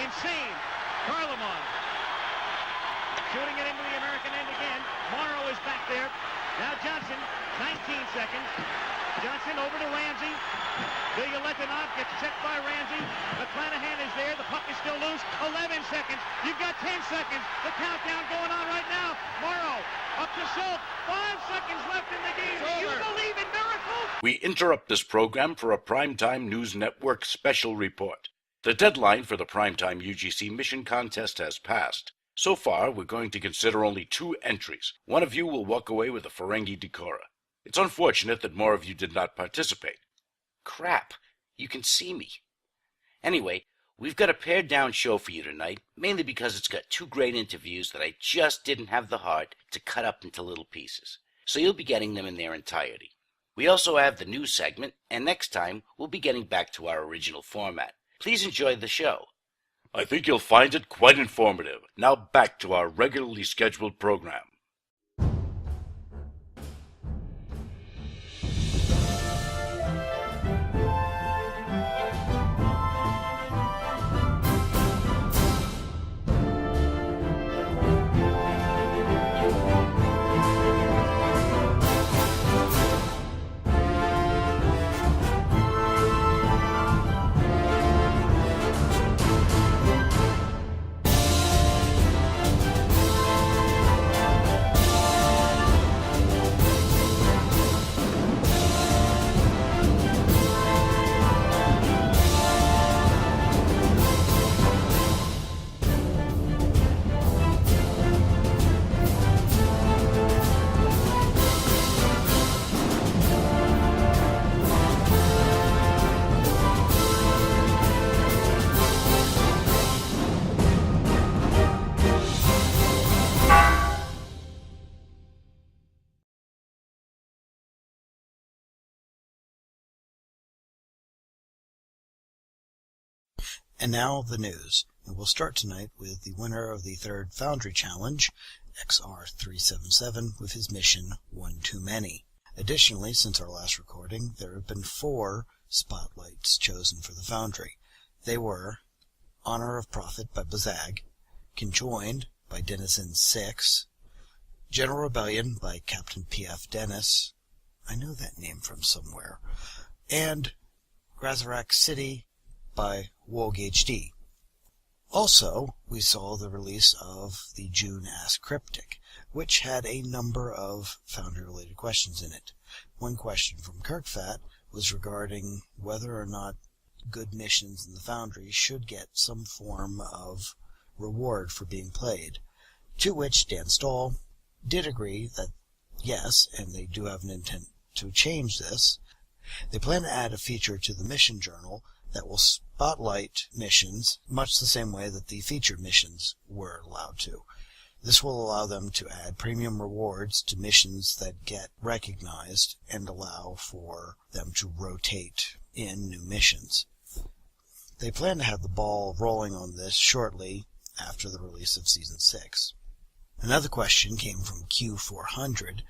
insane. Carlemon shooting it into the American end again. Morrow is back there. Now Johnson, 19 seconds. Johnson over to Ramsey. Bilyaletdinov gets checked by Ramsey. McClanahan is there. The puck is still loose. 11 seconds. You've got 10 seconds. The countdown going on right now. Morrow up to Schultz. 5 seconds left in the game. Do you believe in miracles? We interrupt this program for a Primetime News Network special report. The deadline for the Primetime UGC mission contest has passed. So far, we're going to consider only 2 entries. One of you will walk away with a Ferengi Decora. It's unfortunate that more of you did not participate. Crap, you can see me. Anyway, we've got a pared-down show for you tonight, mainly because it's got 2 great interviews that I just didn't have the heart to cut up into little pieces. So you'll be getting them in their entirety. We also have the news segment, and next time we'll be getting back to our original format. Please enjoy the show. I think you'll find it quite informative. Now back to our regularly scheduled program. And now the news. And we'll start tonight with the winner of the 3rd Foundry Challenge, XR377, with his mission, One Too Many. Additionally, since our last recording, there have been 4 spotlights chosen for the Foundry. They were Honor of Prophet by Bazag, Conjoined by Denizen 6, General Rebellion by Captain P.F. Dennis, I know that name from somewhere, and Grazarak City by Wogue HD. Also, we saw the release of the June Ask Cryptic, which had a number of Foundry-related questions in it. One question from Kirkfat was regarding whether or not good missions in the Foundry should get some form of reward for being played, to which Dan Stahl did agree that yes, and they do have an intent to change this. They plan to add a feature to the mission journal that will spotlight missions much the same way that the featured missions were allowed to. This will allow them to add premium rewards to missions that get recognized and allow for them to rotate in new missions. They plan to have the ball rolling on this shortly after the release of Season 6. Another question came from Q400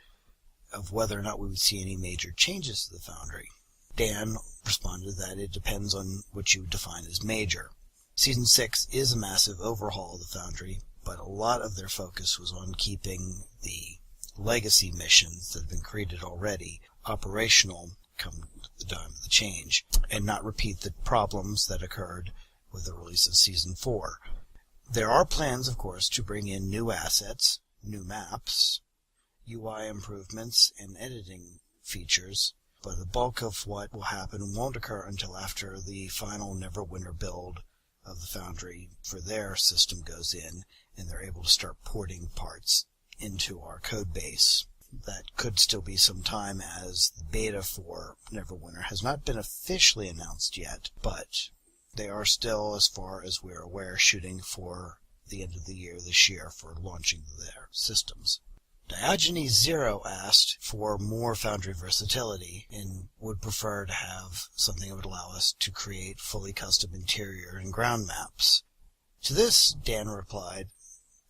of whether or not we would see any major changes to the Foundry. Dan responded that it depends on what you define as major. Season 6 is a massive overhaul of the Foundry, but a lot of their focus was on keeping the legacy missions that have been created already operational come the time of the change, and not repeat the problems that occurred with the release of Season 4. There are plans, of course, to bring in new assets, new maps, UI improvements, and editing features, but the bulk of what will happen won't occur until after the final Neverwinter build of the Foundry for their system goes in, and they're able to start porting parts into our code base. That could still be some time, as the beta for Neverwinter has not been officially announced yet, but they are still, as far as we're aware, shooting for the end of the year this year for launching their systems. Diogenes Zero asked for more Foundry versatility and would prefer to have something that would allow us to create fully custom interior and ground maps. To this, Dan replied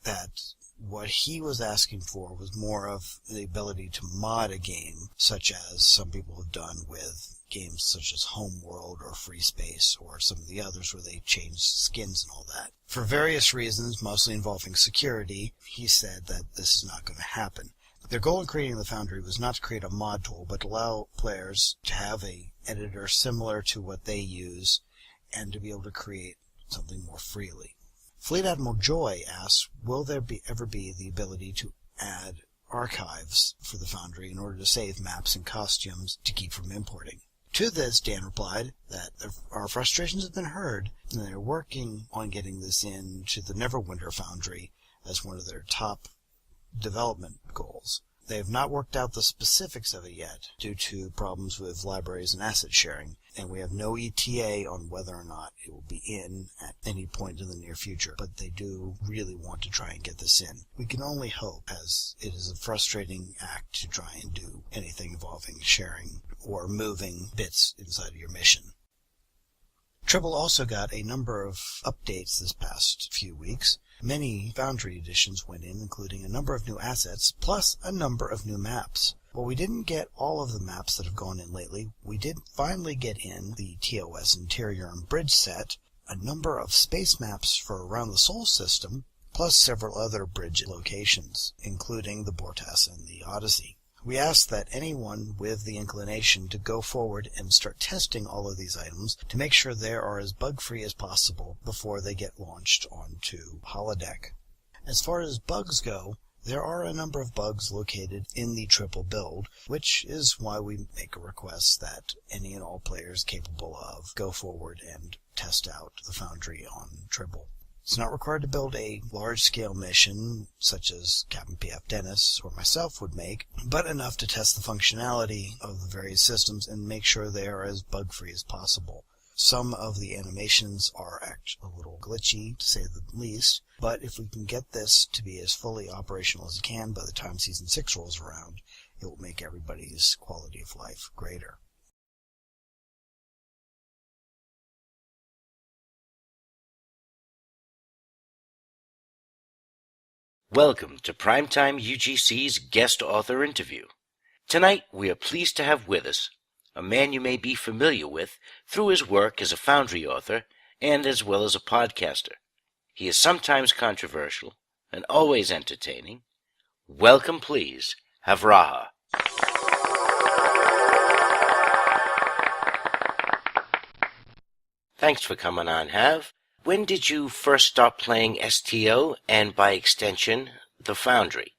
that what he was asking for was more of the ability to mod a game, such as some people have done with games such as Homeworld or Free Space or some of the others where they changed skins and all that. For various reasons, mostly involving security, he said that this is not going to happen. Their goal in creating the Foundry was not to create a mod tool, but to allow players to have a editor similar to what they use and to be able to create something more freely. Fleet Admiral Joy asks, will there ever be the ability to add archives for the Foundry in order to save maps and costumes to keep from importing? To this, Dan replied that our frustrations have been heard, and they're working on getting this into the Neverwinter Foundry as one of their top development goals. They have not worked out the specifics of it yet due to problems with libraries and asset sharing, and we have no ETA on whether or not it will be in at any point in the near future, but they do really want to try and get this in. We can only hope, as it is a frustrating act to try and do anything involving sharing or moving bits inside of your mission. Tribble also got a number of updates this past few weeks. Many Foundry editions went in, including a number of new assets, plus a number of new maps. While we didn't get all of the maps that have gone in lately, we did finally get in the TOS interior and bridge set, a number of space maps for around the Sol system, plus several other bridge locations, including the Bortas and the Odyssey. We ask that anyone with the inclination to go forward and start testing all of these items to make sure they are as bug-free as possible before they get launched onto Holodeck. As far as bugs go, there are a number of bugs located in the Tribble build, which is why we make a request that any and all players capable of go forward and test out the Foundry on Tribble. It's not required to build a large-scale mission, such as Captain P.F. Dennis or myself would make, but enough to test the functionality of the various systems and make sure they are as bug-free as possible. Some of the animations are actually a little glitchy, to say the least, but if we can get this to be as fully operational as it can by the time Season 6 rolls around, it will make everybody's quality of life greater. Welcome to Primetime UGC's guest author interview. Tonight, we are pleased to have with us a man you may be familiar with through his work as a Foundry author and as well as a podcaster. He is sometimes controversial and always entertaining. Welcome, please, Havraha. Thanks for coming on, Hav. When did you first start playing STO and, by extension, the Foundry?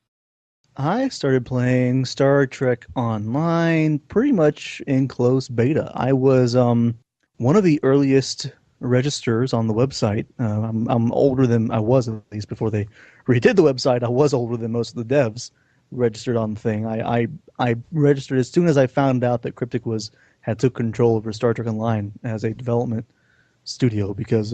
I started playing Star Trek Online pretty much in closed beta. I was one of the earliest registers on the website. I'm older than I was, at least before they redid the website. I was older than most of the devs registered on the thing. I registered as soon as I found out that Cryptic had took control over Star Trek Online as a development studio, because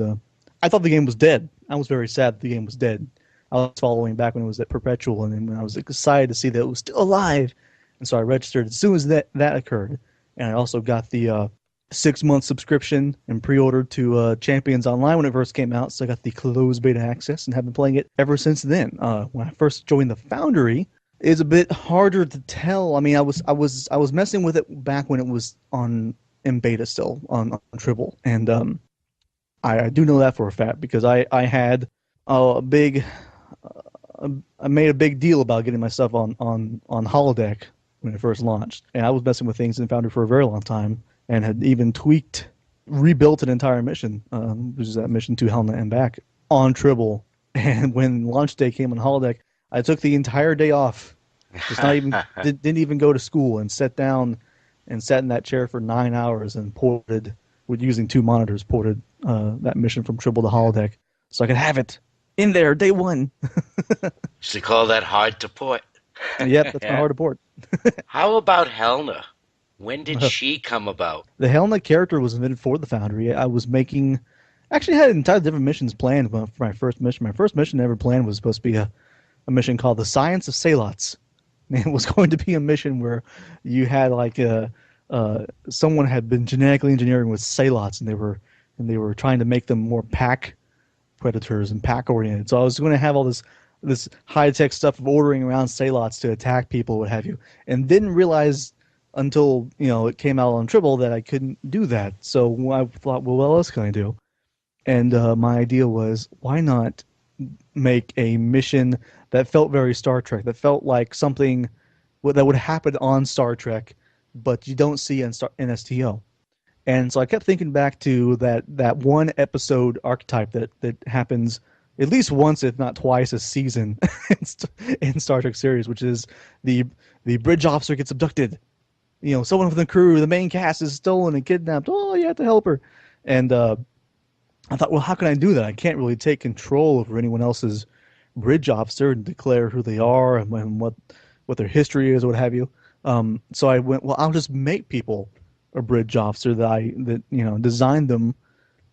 I thought the game was dead. I was very sad that the game was dead. I was following back when it was at Perpetual, and then I was excited to see that it was still alive. And so I registered as soon as that occurred. And I also got the 6-month subscription and pre-ordered to Champions Online when it first came out. So I got the closed beta access and have been playing it ever since then. When I first joined the Foundry, it's a bit harder to tell. I mean, I was messing with it back when it was in beta still on Tribble, and I do know that for a fact because I had I made a big deal about getting my stuff on Holodeck when it first launched, and I was messing with things in Foundry for a very long time, and had even rebuilt an entire mission, which is that mission to Helena and back on Tribble. And when launch day came on Holodeck, I took the entire day off, didn't even go to school, and sat down and sat in that chair for 9 hours and ported, using 2 monitors, that mission from Tribble to Holodeck, so I could have it in there day one. Used to call that hard to port. Yep, that's hard to port. How about Helena? When did she come about? The Helena character was invented for the Foundry. I was actually had entirely different missions planned for my first mission. My first mission ever planned was supposed to be a mission called The Science of Salots. And it was going to be a mission where you had someone had been genetically engineering with Salots, and they were trying to make them more pack predators and pack oriented. So I was going to have all this high tech stuff of ordering around Salots to attack people, what have you, and didn't realize until it came out on Tribble that I couldn't do that. So I thought, well, what else can I do? And my idea was, why not make a mission that felt very Star Trek, that felt like something that would happen on Star Trek, but you don't see in STO. And so I kept thinking back to that one episode archetype that happens at least once, if not twice, a season in Star Trek series, which is the bridge officer gets abducted. Someone from the crew, the main cast, is stolen and kidnapped. Oh, you have to help her. And I thought, well, how can I do that? I can't really take control over anyone else's bridge officer and declare who they are and what their history is or what have you. So I went, well, I'll just make people a bridge officer that design them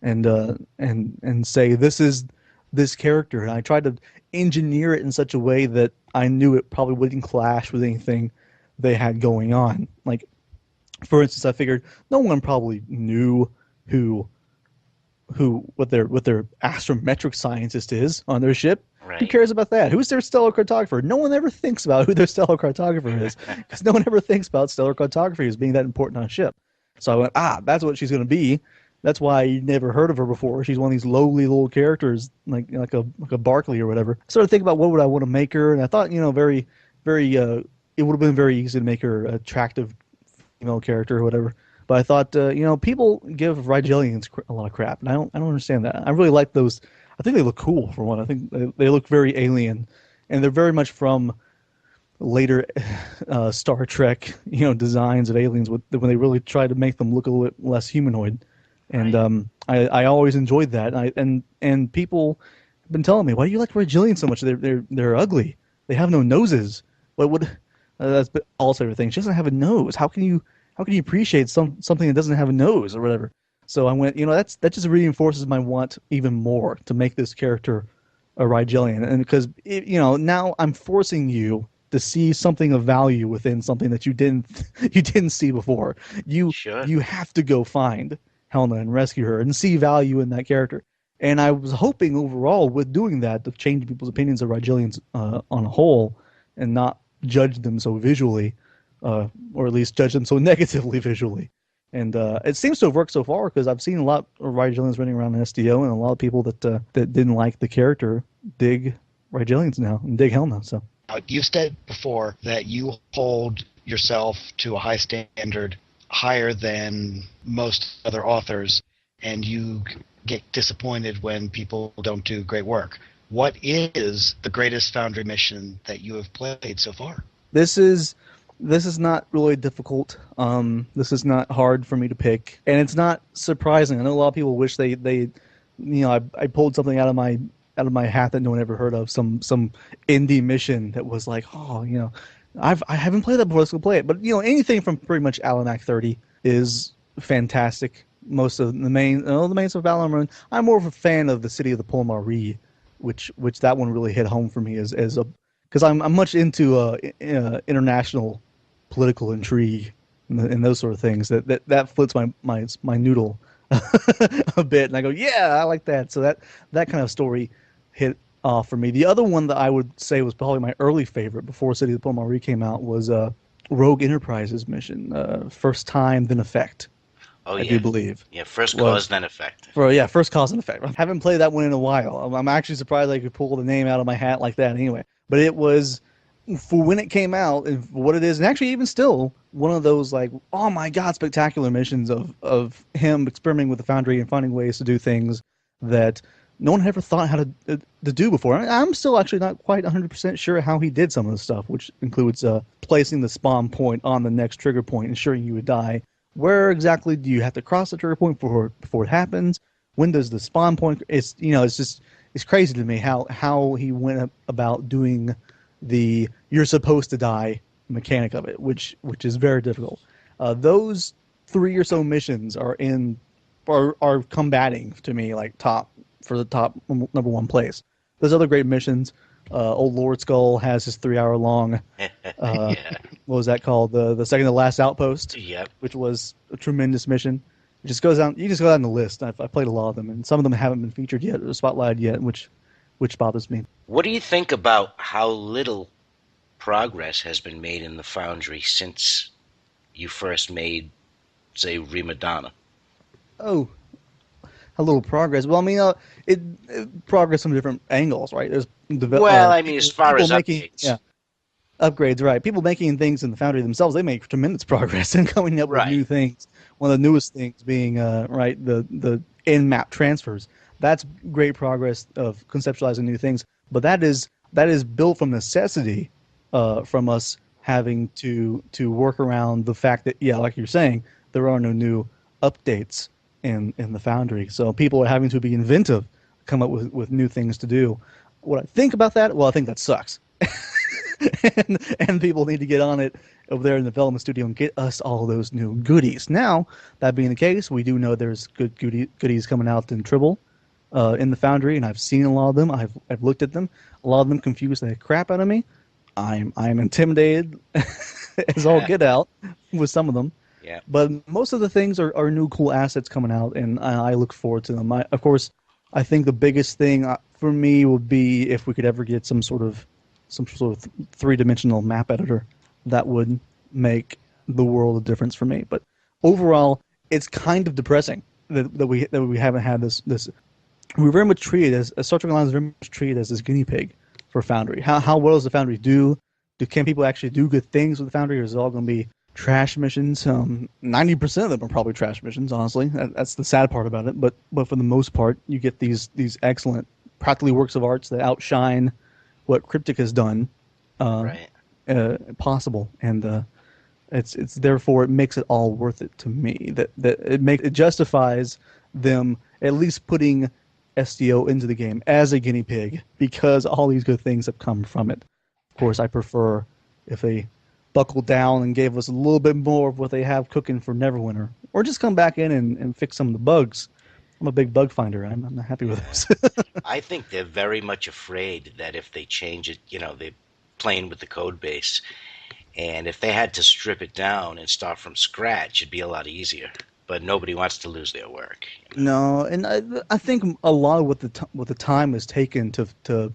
and say this is this character. And I tried to engineer it in such a way that I knew it probably wouldn't clash with anything they had going on. Like, for instance, I figured no one probably knew what their astrometric scientist is on their ship. Right. Who cares about that? Who's their stellar cartographer? No one ever thinks about who their stellar cartographer is, because no one ever thinks about stellar cartography as being that important on a ship. So I went, that's what she's going to be. That's why you never heard of her before. She's one of these lowly little characters, like a Barkley or whatever. I started thinking about what would I want to make her, and I thought, very, very, it would have been very easy to make her an attractive female character or whatever. But I thought, people give Rigelians a lot of crap, and I don't understand that. I really like those. I think they look cool, for one. I think they look very alien, and they're very much from later Star Trek, designs of aliens when they really try to make them look a little bit less humanoid. And I always enjoyed that. And people have been telling me, why do you like Rigelians so much? They're ugly. They have no noses. What would that's all favorite thing. She doesn't have a nose. How can you appreciate something that doesn't have a nose or whatever? So I went, that just reinforces my want even more to make this character a Rigelian. And because now I'm forcing you to see something of value within something that you didn't see before. You have to go find Helena and rescue her and see value in that character. And I was hoping overall with doing that to change people's opinions of Rigelians on a whole and not judge them so visually, or at least judge them so negatively visually. And it seems to have worked so far, because I've seen a lot of Rigelians running around in STO, and a lot of people that didn't like the character dig Rigelians now and dig Helena. So you've said before that you hold yourself to a high standard, higher than most other authors, and you get disappointed when people don't do great work. What is the greatest Foundry mission that you have played so far? This is not really difficult. This is not hard for me to pick, and it's not surprising. I know a lot of people wish they I pulled something out of my hat that no one ever heard of, some indie mission that was like, I haven't played that before, let's go play it. But anything from pretty much Alamac 30 is fantastic. Most of the mains of Valor, I'm more of a fan of the City of the Polmarie, which that one really hit home for me as a, because I'm much into international political intrigue and those sort of things. That flits my noodle a bit, and I go, yeah, I like that. So that kind of story hit off for me. The other one that I would say was probably my early favorite before City of the Polmarie came out was Rogue Enterprises mission, First Time Then Effect. Oh, I do believe. Yeah, First Cause Then Effect. First Cause Then Effect. I haven't played that one in a while. I'm actually surprised I could pull the name out of my hat like that anyway. But it was, for when it came out and for what it is, and actually even still, one of those like, oh my god, spectacular missions of him experimenting with the Foundry and finding ways to do things that no one ever thought how to do before. I'm still actually not quite 100% sure how he did some of the stuff, which includes placing the spawn point on the next trigger point, ensuring you would die. Where exactly do you have to cross the trigger point before it happens? When does the spawn point? It's it's crazy to me how he went about doing the you're supposed to die mechanic of it, which is very difficult. Those 3 or so missions are combating to me like top number one place. There's other great missions. Old Lord Skull has his 3-hour long. What was that called? The second to last outpost. Yep. Which was a tremendous mission. It just goes down. You just go down the list. I've played a lot of them, and some of them haven't been featured yet or spotlighted yet, which bothers me. What do you think about how little progress has been made in the Foundry since you first made, say, Prima Donna? Oh, a little progress. Well, I mean, it progress from different angles, right? There's Well, I mean, as far people as making updates. upgrades, right? People making things in the Foundry themselves, they make tremendous progress in coming up with Right. new things. One of the newest things being right, the in-map transfers. That's great progress of conceptualizing new things, but that is built from necessity, from us having to work around the fact that, yeah, like you're saying, there are no new updates in the Foundry. So people are having to be inventive, come up with new things to do. What I think about that? Well, I think that sucks. and people need to get on it over there in the development studio and get us all those new goodies. Now, that being the case, we do know there's good goodies coming out in Tribble, in the Foundry, and I've seen a lot of them. I've looked at them. A lot of them confuse the crap out of me. I'm intimidated as all get out with some of them. Yeah. But most of the things are new cool assets coming out, and I look forward to them. Of course, I think the biggest thing for me would be if we could ever get some sort of three-dimensional map editor. That would make the world of difference for me. But overall, it's kind of depressing that we haven't had this. We're very much treated as Star Trek Online is very much treated as this guinea pig for Foundry. How well does the Foundry do? Can people actually do good things with the Foundry, or is it all going to be trash missions? 90% of them are probably trash missions. Honestly, that's the sad part about it. But for the most part, you get these excellent, practically works of arts that outshine what Cryptic has done, Right. possible, and it's therefore it makes it all worth it to me. That it justifies them at least putting SDO into the game as a guinea pig because all these good things have come from it. Of course, I prefer if they buckled down and gave us a little bit more of what they have cooking for Neverwinter, or just come back in and fix some of the bugs. I'm a big bug finder. I'm not happy with this. I think they're very much afraid that if they change it, they're playing with the code base. And if they had to strip it down and start from scratch, it'd be a lot easier. But nobody wants to lose their work. No, and I think a lot of what the time has taken to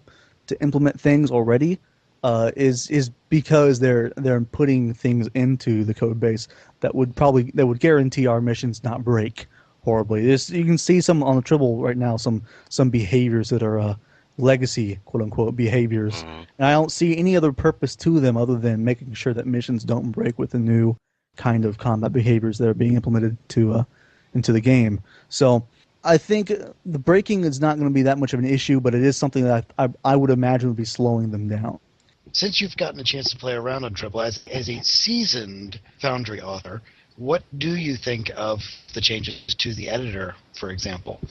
implement things already is because they're putting things into the code base that would guarantee our missions not break horribly. You can see some on the Tribble right now, some behaviors that are legacy, quote unquote, behaviors. Mm-hmm. And I don't see any other purpose to them other than making sure that missions don't break with the new kind of combat behaviors that are being implemented into the game. So I think the breaking is not going to be that much of an issue, but it is something that I would imagine would be slowing them down. Since you've gotten a chance to play around on Tribble as a seasoned Foundry author, what do you think of the changes to the editor, for example?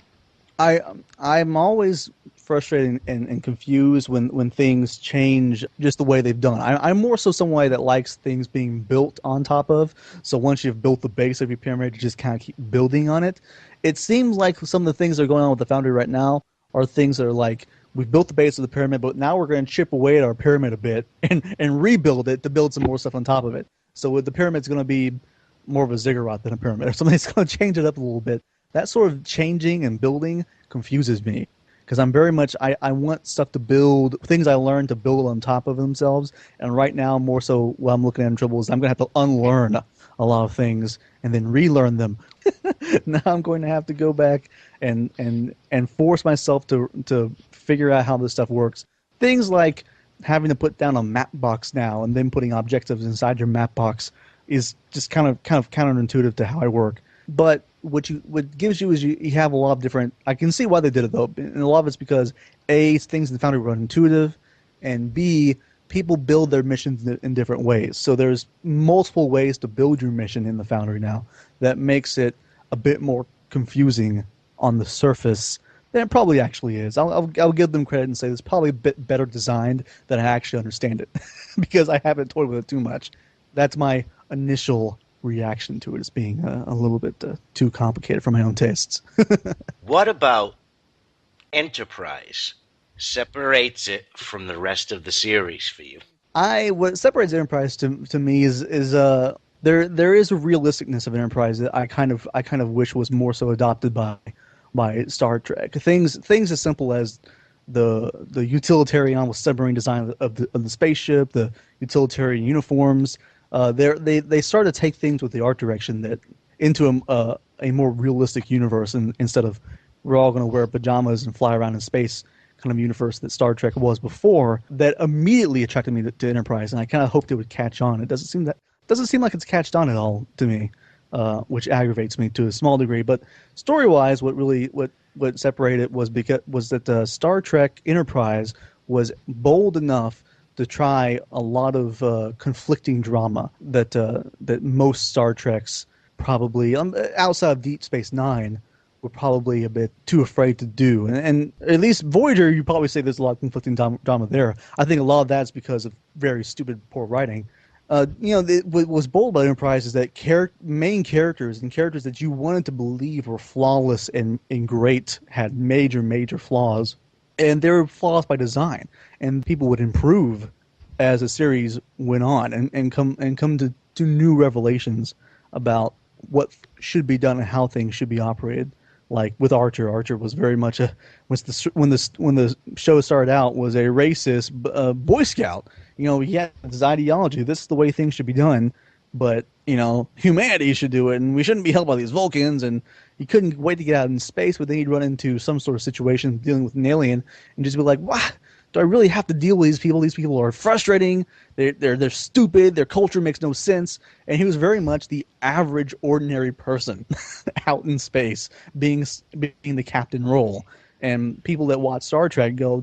I'm always frustrated and confused when things change just the way they've done. I'm more so someone that likes things being built on top of. So once you've built the base of your pyramid, you just kind of keep building on it. It seems like some of the things that are going on with the Foundry right now are things that are like, we've built the base of the pyramid, but now we're going to chip away at our pyramid a bit and rebuild it to build some more stuff on top of it. So the pyramid's going to be more of a ziggurat than a pyramid, or something that's going to change it up a little bit. That sort of changing and building confuses me, because I'm very much, I want stuff to build, things I learned to build on top of themselves, and right now, more so, what I'm looking at in Tribble is I'm going to have to unlearn a lot of things and then relearn them. Now I'm going to have to go back and force myself to figure out how this stuff works. Things like having to put down a map box now and then putting objectives inside your map box is just kind of counterintuitive to how I work. But what gives you is you have a lot of different. I can see why they did it though, and a lot of it's because A, things in the Foundry run intuitive, and B, people build their missions in different ways. So there's multiple ways to build your mission in the Foundry now that makes it a bit more confusing on the surface than it probably actually is. I'll give them credit and say it's probably a bit better designed than I actually understand it because I haven't toyed with it too much. That's my initial reaction to it, as being a little bit too complicated for my own tastes. What about Enterprise? Separates it from the rest of the series for you? What separates Enterprise to me is there is a realisticness of Enterprise that I kind of wish was more so adopted by Star Trek. Things as simple as the utilitarian, almost submarine design of the spaceship, the utilitarian uniforms, They started to take things with the art direction that into a more realistic universe, and instead of we're all going to wear pajamas and fly around in space kind of universe that Star Trek was before. That immediately attracted me to Enterprise, and I kind of hoped it would catch on. It doesn't seem like it's catched on at all to me, which aggravates me to a small degree. But story-wise, what separated it was that Star Trek Enterprise was bold enough to try a lot of conflicting drama that most Star Treks probably outside of Deep Space Nine were probably a bit too afraid to do. And at least Voyager, you probably say there's a lot of conflicting drama there. I think a lot of that's because of very stupid, poor writing. What was bold about Enterprise is that main characters and characters that you wanted to believe were flawless and great had major flaws, and they were flaws by design. And people would improve as the series went on and come to new revelations about what should be done and how things should be operated. Like with Archer was very much when the show started out was a racist Boy Scout. He had his ideology. This is the way things should be done, but humanity should do it, and we shouldn't be held by these Vulcans. And he couldn't wait to get out in space, but then he'd run into some sort of situation dealing with an alien and just be like, "What? Do I really have to deal with these people? These people are frustrating. They're stupid. Their culture makes no sense." And he was very much the average, ordinary person out in space, being the captain role. And people that watch Star Trek go,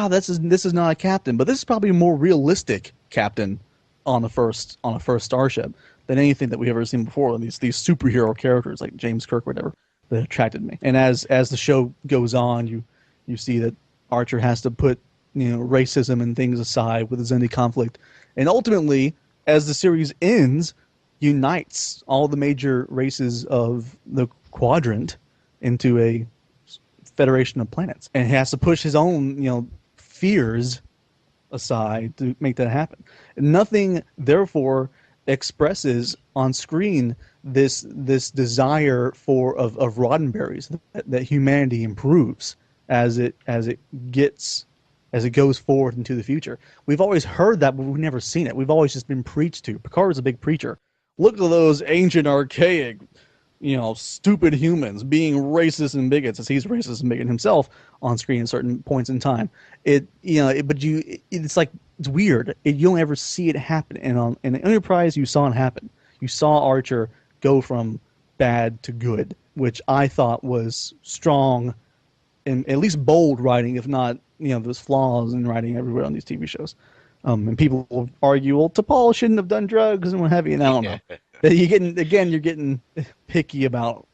this is not a captain, but this is probably a more realistic captain on a first starship than anything that we've ever seen before. These superhero characters like James Kirk, or whatever, that attracted me. And as the show goes on, you see that Archer has to put racism and things aside with his Xindi conflict, and ultimately, as the series ends, unites all the major races of the quadrant into a federation of planets, and he has to push his own fears aside to make that happen. Nothing, therefore, expresses on screen this desire of Roddenberry's that humanity improves as it goes forward into the future. We've always heard that, but we've never seen it. We've always just been preached to. Picard is a big preacher. Look at those ancient, archaic, stupid humans being racist and bigots, as he's racist and bigot himself on screen at certain points in time. It's weird. You don't ever see it happen. And in Enterprise, you saw it happen. You saw Archer go from bad to good, which I thought was strong and at least bold writing, if not, there's flaws in writing everywhere on these TV shows. And people will argue, well, T'Pol shouldn't have done drugs and what have you. And I don't know. You're getting picky about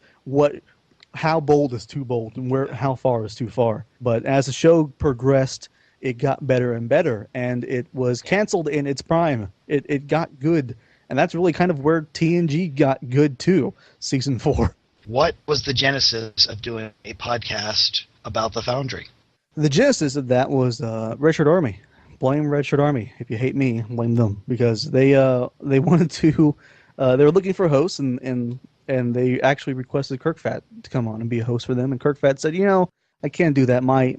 how bold is too bold and how far is too far. But as the show progressed, it got better and better, and it was canceled in its prime. It got good, and that's really kind of where TNG got good too, season 4. What was the genesis of doing a podcast about the Foundry? The genesis of that was Red Shirt Army. Blame Red Shirt Army. If you hate me, blame them, because they wanted to. They were looking for hosts, and they actually requested Kirk Fat to come on and be a host for them. And Kirk Fat said, I can't do that. My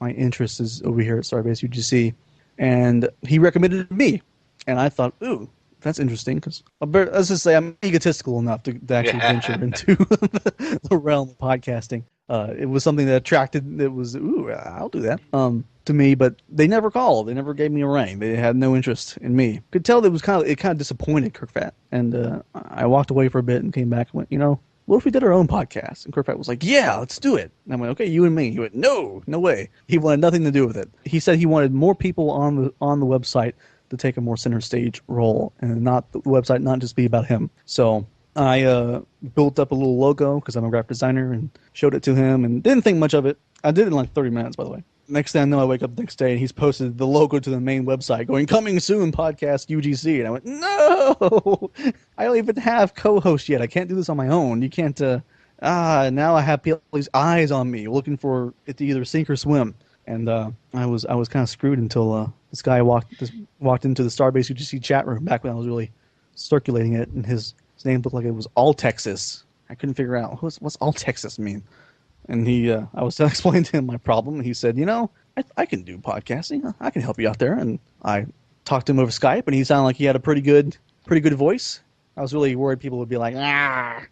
interest is over here at Starbase UGC, and he recommended me. And I thought, ooh, that's interesting, because let's just say I'm egotistical enough to actually venture into the realm of podcasting. It was something that attracted. It was, ooh, I'll do that. To me, but they never called. They never gave me a ring. They had no interest in me. Could tell it kind of disappointed Kirk Fat. And I walked away for a bit and came back and went, what if we did our own podcast? And Kirk Fat was like, yeah, let's do it. And I went, okay, you and me. He went, no way. He wanted nothing to do with it. He said he wanted more people on the website to take a more center stage role, and not the website not just be about him. So I built up a little logo, because I'm a graphic designer, and showed it to him, and didn't think much of it. I did it in like 30 minutes, by the way. Next thing I know, I wake up the next day, and he's posted the logo to the main website going, coming soon, podcast UGC. And I went, no! I don't even have co-host yet. I can't do this on my own. You can't, now I have people's eyes on me, looking for it to either sink or swim. And I was kind of screwed until this guy walked into the Starbase UGC chat room back when I was really circulating it, and his name looked like it was All Texas. I couldn't figure out what's All Texas mean. And I was explaining to him my problem, and he said, I can do podcasting. I can help you out there. And I talked to him over Skype, and he sounded like he had a pretty good voice. I was really worried people would be like, ah,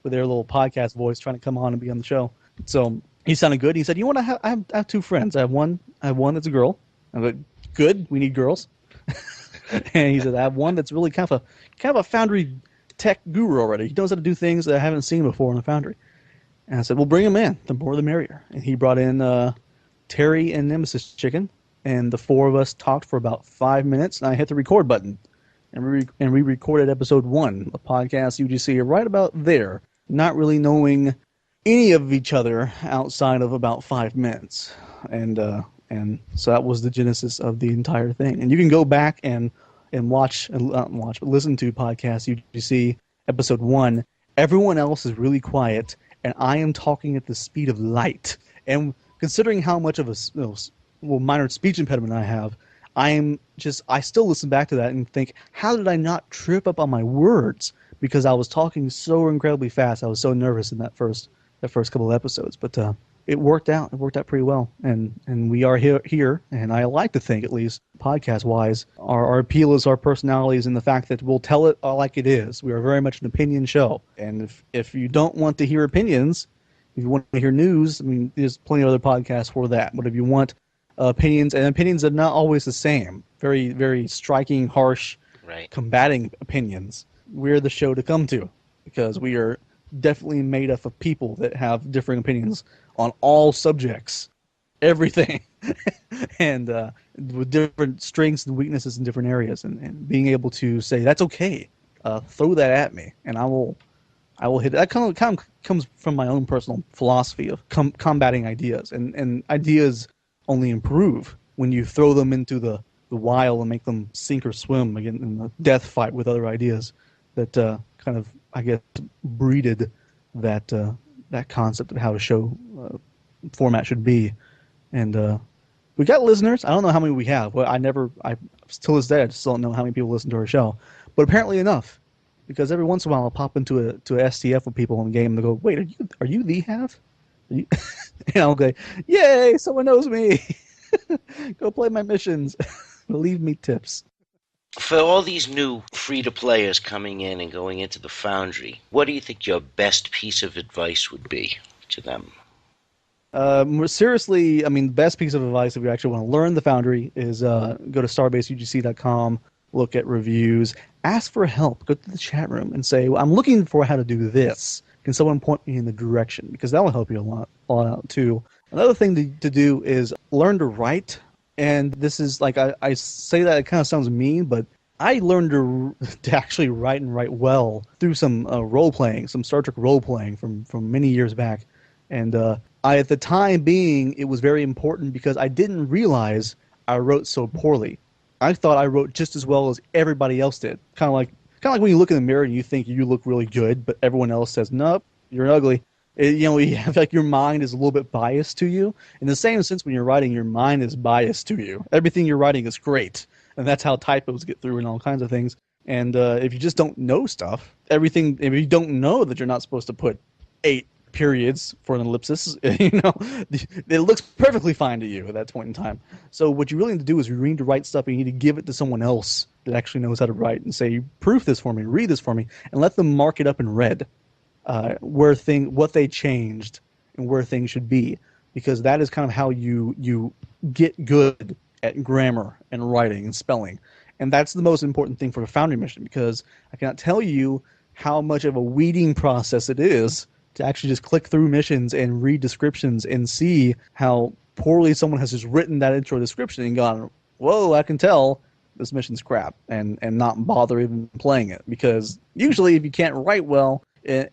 with their little podcast voice trying to come on and be on the show. So he sounded good. He said, "You want to have? I have two friends. I have one that's a girl." I'm like, "Good. We need girls." And he said, "I have one that's really kind of a Foundry tech guru already. He knows how to do things that I haven't seen before in the Foundry." And I said, "Well, bring him in. The more the merrier." And he brought in Terry and Nemesis Chicken, and the four of us talked for about 5 minutes, and I hit the record button. And we recorded episode 1 of Podcast UGC right about there, not really knowing any of each other outside of about 5 minutes. And so that was the genesis of the entire thing. And you can go back and listen to Podcast UGC episode 1. Everyone else is really quiet, and I am talking at the speed of light. And considering how much of a minor speech impediment I have, I still listen back to that and think, how did I not trip up on my words? Because I was talking so incredibly fast. I was so nervous in that first couple of episodes. But it worked out. It worked out pretty well. And we are here, and I like to think, at least podcast-wise, our appeal is our personalities and the fact that we'll tell it like it is. We are very much an opinion show. And if you don't want to hear opinions, if you want to hear news, I mean, there's plenty of other podcasts for that. But if you want opinions, and opinions are not always the same, very, very striking, harsh, right, combating opinions, we're the show to come to, because we are definitely made up of people that have differing opinions on all subjects, everything, and with different strengths and weaknesses in different areas, and being able to say, that's okay, throw that at me, and I will hit it. That kind of comes from my own personal philosophy of combating ideas, and ideas only improve when you throw them into the wild and make them sink or swim again in the death fight with other ideas that kind of, I guess, breeded that concept of how a show format should be. And we got listeners. I don't know how many we have. Well, till this day, I just don't know how many people listen to our show. But apparently enough, because every once in a while I'll pop into a STF with people in the game and they go, "Wait, are you the Have?" And I'll go, "Yay, someone knows me." Go play my missions. Leave me tips. For all these new free-to-players coming in and going into the Foundry, what do you think your best piece of advice would be to them? Seriously, I mean, the best piece of advice if you actually want to learn the Foundry is go to starbaseugc.com, look at reviews, ask for help, go to the chat room and say, well, I'm looking for how to do this. Can someone point me in the direction? Because that will help you a lot out too. Another thing to do is learn to write. And this is like, I say that it kind of sounds mean, but I learned to actually write and write well through some role-playing, some Star Trek role-playing from many years back. And at the time being, it was very important because I didn't realize I wrote so poorly. I thought I wrote just as well as everybody else did. Kind of like when you look in the mirror and you think you look really good, but everyone else says, "Nope, you're ugly." You have like your mind is a little bit biased to you. In the same sense, when you're writing, your mind is biased to you. Everything you're writing is great, and that's how typos get through and all kinds of things. And if you just don't know stuff, if you don't know that you're not supposed to put 8 periods for an ellipsis, it looks perfectly fine to you at that point in time. So what you really need to do is you need to write stuff, and you need to give it to someone else that actually knows how to write and say, proof this for me, read this for me, and let them mark it up in red. What they changed and where things should be, because that is kind of how you get good at grammar and writing and spelling, and that's the most important thing for a Foundry mission, because I cannot tell you how much of a weeding process it is to actually just click through missions and read descriptions and see how poorly someone has just written that intro description and gone, "Whoa, I can tell this mission's crap," and not bother even playing it, because usually if you can't write well,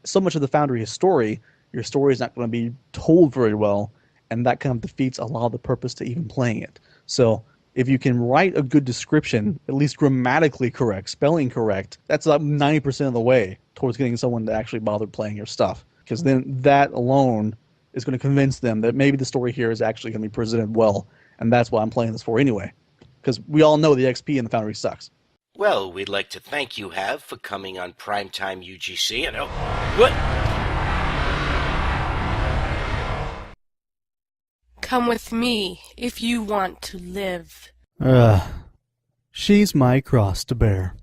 so much of the Foundry is story. Your story is not going to be told very well, and that kind of defeats a lot of the purpose to even playing it. So if you can write a good description, at least grammatically correct, spelling correct, that's about 90% of the way towards getting someone to actually bother playing your stuff. Because then that alone is going to convince them that maybe the story here is actually going to be presented well, and that's what I'm playing this for anyway. Because we all know the XP in the Foundry sucks. Well, we'd like to thank you, Have, for coming on Primetime UGC. And what? Come with me if you want to live. She's my cross to bear.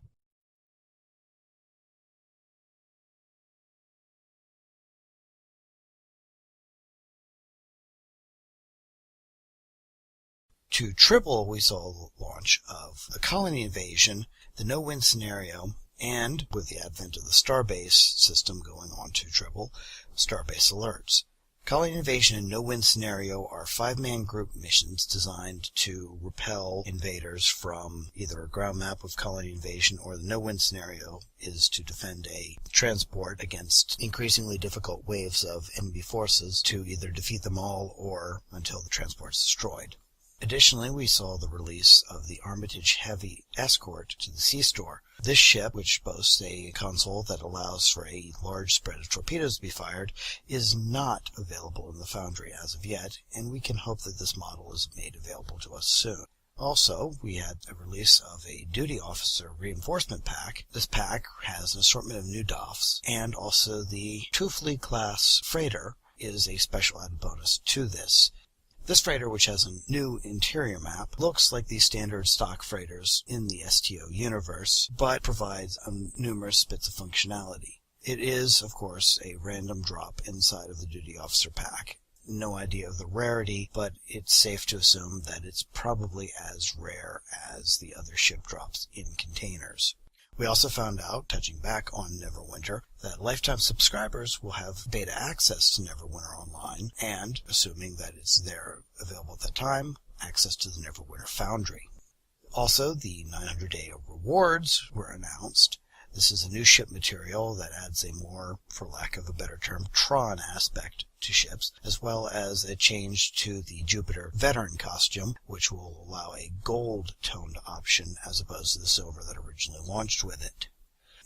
To Tribble, we saw the launch of the colony invasion, the no-win scenario, and, with the advent of the Starbase system going on to Tribble, Starbase alerts. Colony invasion and no-win scenario are 5-man group missions designed to repel invaders from either a ground map of colony invasion, or the no-win scenario is to defend a transport against increasingly difficult waves of enemy forces to either defeat them all or until the transport is destroyed. Additionally, we saw the release of the Armitage Heavy Escort to the Sea Store. This ship, which boasts a console that allows for a large spread of torpedoes to be fired, is not available in the Foundry as of yet, and we can hope that this model is made available to us soon. Also, we had a release of a Duty Officer Reinforcement Pack. This pack has an assortment of new DOFs, and also the Tufli class freighter is a special added bonus to this. This freighter, which has a new interior map, looks like the standard stock freighters in the STO universe, but provides numerous bits of functionality. It is, of course, a random drop inside of the Duty Officer pack. No idea of the rarity, but it's safe to assume that it's probably as rare as the other ship drops in containers. We also found out, touching back on Neverwinter, that lifetime subscribers will have beta access to Neverwinter Online, and, assuming that it's there available at that time, access to the Neverwinter Foundry. Also, the 900-day rewards were announced. This is a new ship material that adds a more, for lack of a better term, Tron aspect to ships, as well as a change to the Jupiter veteran costume, which will allow a gold-toned option as opposed to the silver that originally launched with it.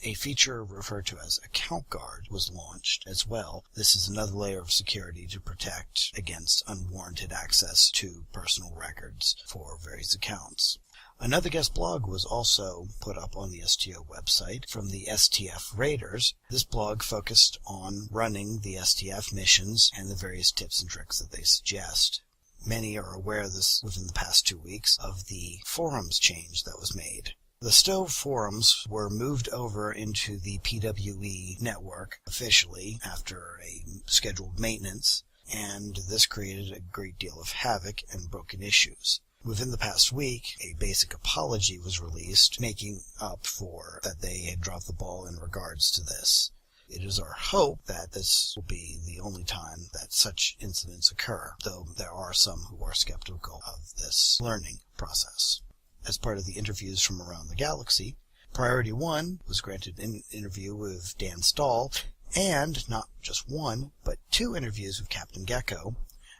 A feature referred to as Account Guard was launched as well. This is another layer of security to protect against unwarranted access to personal records for various accounts. Another guest blog was also put up on the STO website from the STF Raiders. This blog focused on running the STF missions and the various tips and tricks that they suggest. Many are aware of this within the past 2 weeks of the forums change that was made. The STO forums were moved over into the PWE network officially after a scheduled maintenance, and this created a great deal of havoc and broken issues. Within the past week, a basic apology was released, making up for that they had dropped the ball in regards to this. It is our hope that this will be the only time that such incidents occur, though there are some who are skeptical of this learning process. As part of the interviews from around the galaxy, Priority 1 was granted an interview with Dan Stahl, and not just one, but 2 interviews with Captain Gecko,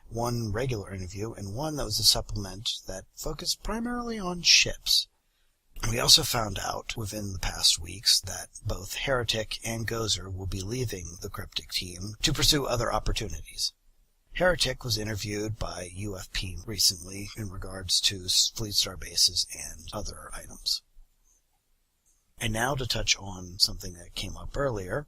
1 regular interview, and 1 that was a supplement that focused primarily on ships. We also found out within the past weeks that both Heretic and Gozer will be leaving the Cryptic team to pursue other opportunities. Heretic was interviewed by UFP recently in regards to Fleet Star bases and other items. And now to touch on something that came up earlier,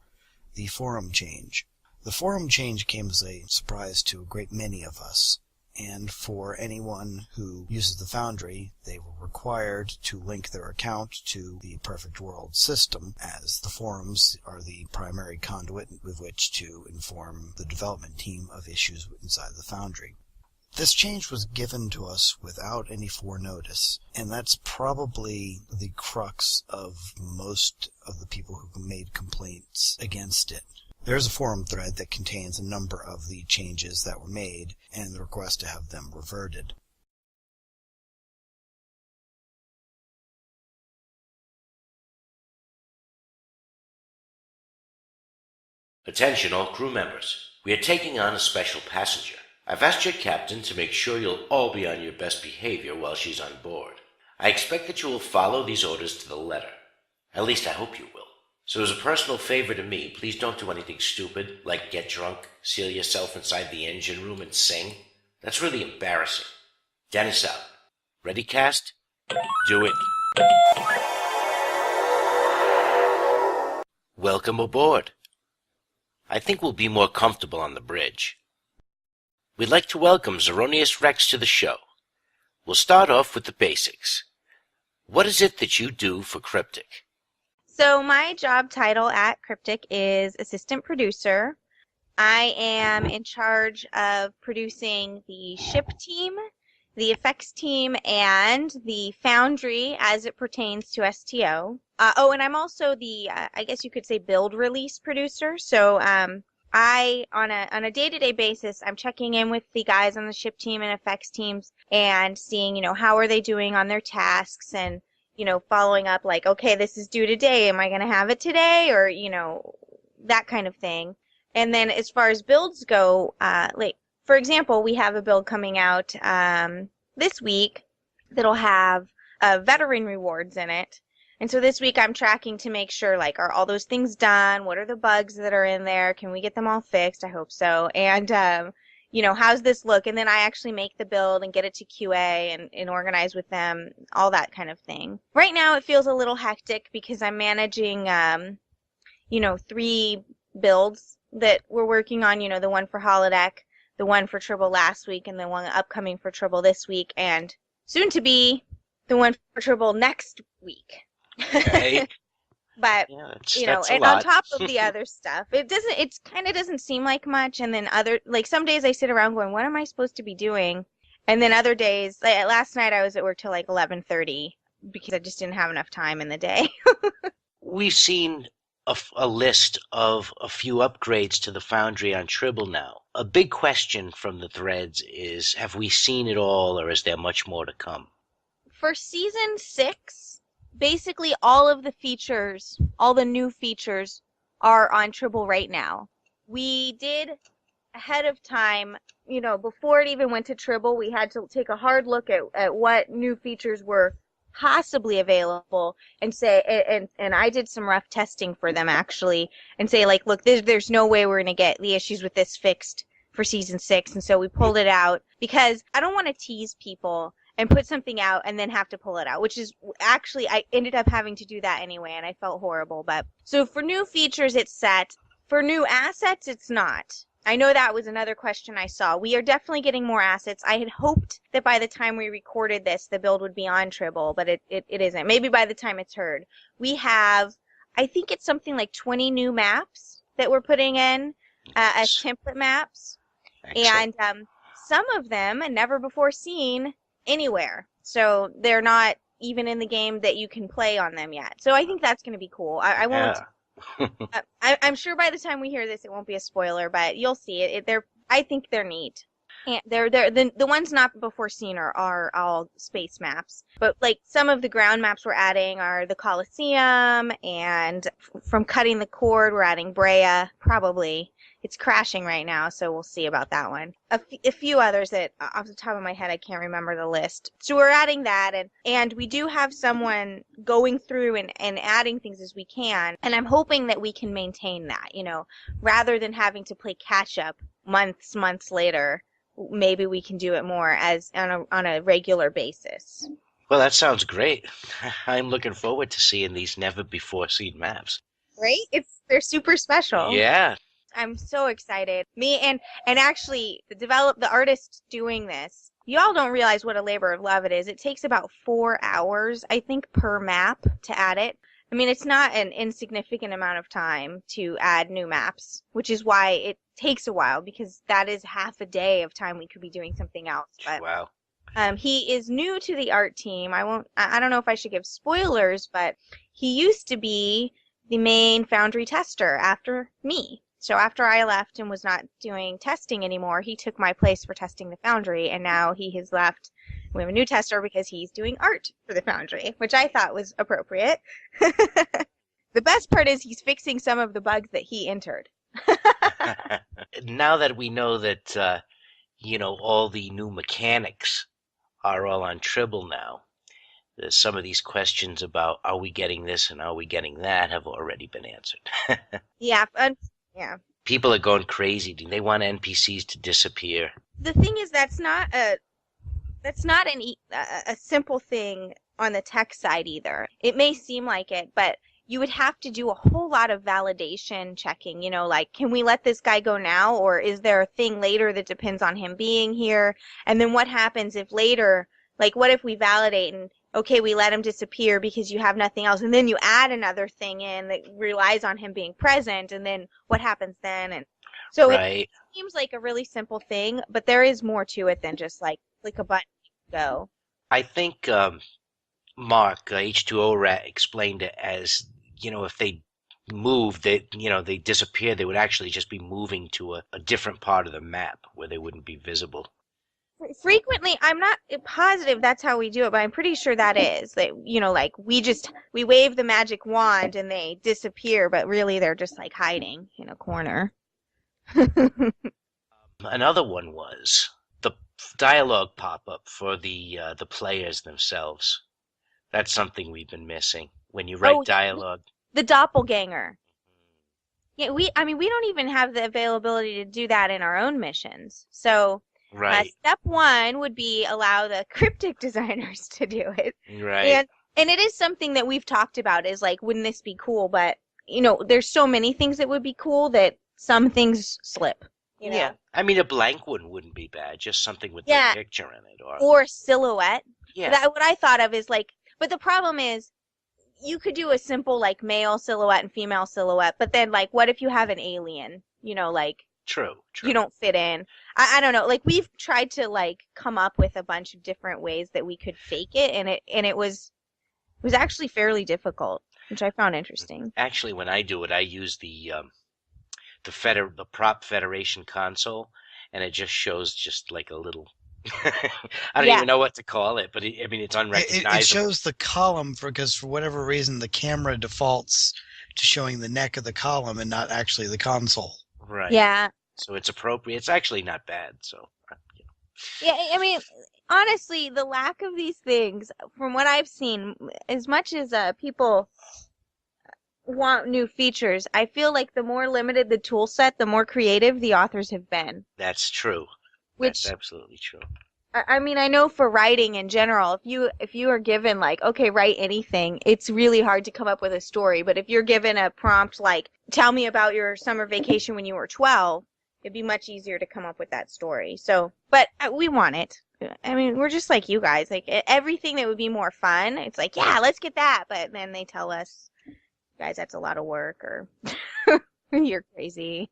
the forum change. The forum change came as a surprise to a great many of us, and for anyone who uses the Foundry, they were required to link their account to the Perfect World system, as the forums are the primary conduit with which to inform the development team of issues inside the Foundry. This change was given to us without any forenotice, and that's probably the crux of most of the people who made complaints against it. There's a forum thread that contains a number of the changes that were made and the request to have them reverted. Attention all crew members. We are taking on a special passenger. I've asked your captain to make sure you'll all be on your best behavior while she's on board. I expect that you will follow these orders to the letter. At least I hope you will. So as a personal favor to me, please don't do anything stupid, like get drunk, seal yourself inside the engine room and sing. That's really embarrassing. Dennis out. Ready, cast? Do it. Welcome aboard. I think we'll be more comfortable on the bridge. We'd like to welcome Zeronius Rex to the show. We'll start off with the basics. What is it that you do for Cryptic? So my job title at Cryptic is assistant producer. I am in charge of producing the ship team, the effects team, and the foundry as it pertains to STO. And I'm also the, I guess you could say, build release producer. So I, on a day-to-day basis, I'm checking in with the guys on the ship team and effects teams and seeing, how are they doing on their tasks and, following up like, okay, this is due today. Am I going to have it today? Or, that kind of thing. And then as far as builds go, for example, we have a build coming out this week that'll have veteran rewards in it. And so this week I'm tracking to make sure, are all those things done? What are the bugs that are in there? Can we get them all fixed? I hope so. And, how's this look? And then I actually make the build and get it to QA and organize with them, all that kind of thing. Right now it feels a little hectic because I'm managing, 3 builds that we're working on, the one for Holodeck, the one for Tribble last week, and the one upcoming for Tribble this week, and soon to be the one for Tribble next week. Right. But, that's a and lot. on top of the other stuff, it kind of doesn't seem like much, and then some days I sit around going, what am I supposed to be doing? And then other days, last night I was at work till 11:30 because I just didn't have enough time in the day. We've seen a list of a few upgrades to the Foundry on Tribble now. A big question from the threads is, have we seen it all, or is there much more to come? For Season 6, basically all of the features, all the new features, are on Tribble right now. We did, ahead of time, before it even went to Tribble, we had to take a hard look at what new features were possibly available and say, and I did some rough testing for them actually, and say look, there's no way we're going to get the issues with this fixed for Season 6, and so we pulled it out because I don't want to tease people and put something out and then have to pull it out, which is actually, I ended up having to do that anyway, and I felt horrible. But so for new features, it's set. For new assets, it's not. I know that was another question I saw. We are definitely getting more assets. I had hoped that by the time we recorded this, the build would be on Tribble, but it isn't. Maybe by the time it's heard. We have, I think it's something like 20 new maps that we're putting in as template maps. Excellent. And some of them never before seen anywhere. So they're not even in the game that you can play on them yet. So I think that's going to be cool. I won't... I'm sure by the time we hear this, it won't be a spoiler, but you'll see it. I think they're neat. And the ones not before seen are all space maps. But some of the ground maps we're adding are the Colosseum, and from cutting the cord, we're adding Brea, probably. It's crashing right now, so we'll see about that one. A few others that, off the top of my head, I can't remember the list. So we're adding that, and we do have someone going through and adding things as we can, and I'm hoping that we can maintain that, rather than having to play catch-up months later. Maybe we can do it more as on a regular basis. Well, that sounds great. I'm looking forward to seeing these never-before-seen maps. Right? They're super special. Yeah. I'm so excited. Me and actually the artist doing this, y'all don't realize what a labor of love it is. It takes about 4 hours, I think, per map to add it. I mean, it's not an insignificant amount of time to add new maps, which is why it takes a while, because that is half a day of time we could be doing something else. But, wow. He is new to the art team. I don't know if I should give spoilers, but he used to be the main Foundry tester after me. So after I left and was not doing testing anymore, he took my place for testing the Foundry, and now he has left. We have a new tester because he's doing art for the Foundry, which I thought was appropriate. The best part is he's fixing some of the bugs that he entered. Now that we know that, all the new mechanics are all on Tribble now, some of these questions about are we getting this and are we getting that have already been answered. Yeah. Yeah. People are going crazy. They want NPCs to disappear. The thing is, that's not a simple thing on the tech side either. It may seem like it, but you would have to do a whole lot of validation checking, can we let this guy go now, or is there a thing later that depends on him being here? And then what happens if later, what if we validate okay, we let him disappear because you have nothing else, and then you add another thing in that relies on him being present, and then what happens then? And so it seems like a really simple thing, but there is more to it than just like click a button and go. I think Mark H2O Rat explained it as, if they move, they disappear, they would actually just be moving to a different part of the map where they wouldn't be visible. Frequently, I'm not positive that's how we do it, but I'm pretty sure that is that, like we wave the magic wand and they disappear, but really they're just like hiding in a corner. Another one was the dialogue pop-up for the players themselves. That's something we've been missing when you write dialogue. The doppelganger. Yeah, we don't even have the availability to do that in our own missions. So right. Step one would be allow the cryptic designers to do it. Right. And it is something that we've talked about is like, wouldn't this be cool? But, there's so many things that would be cool that some things slip. Yeah. I mean, a blank one wouldn't be bad. Just something with the picture in it. Or a silhouette. Yeah. What I thought of is like, but the problem is, you could do a simple like male silhouette and female silhouette, but then like what if you have an alien? True. You don't fit in. I don't know. Like we've tried to like come up with a bunch of different ways that we could fake it, and it was actually fairly difficult, which I found interesting. Actually, when I do it, I use the Prop Federation console, and it just shows just like a little. I don't even know what to call it, but it's unrecognizable. It shows the column because for whatever reason the camera defaults to showing the neck of the column and not actually the console. Right. Yeah. So it's appropriate. It's actually not bad. So. Yeah, honestly, the lack of these things, from what I've seen, as much as people want new features, I feel like the more limited the tool set, the more creative the authors have been. That's true. That's absolutely true. I know for writing in general, if you are given like, okay, write anything, it's really hard to come up with a story. But if you're given a prompt like, tell me about your summer vacation when you were 12, it'd be much easier to come up with that story. So, but we want it. We're just like you guys. Like everything that would be more fun, it's like, yeah, let's get that. But then they tell us, guys, that's a lot of work, or you're crazy.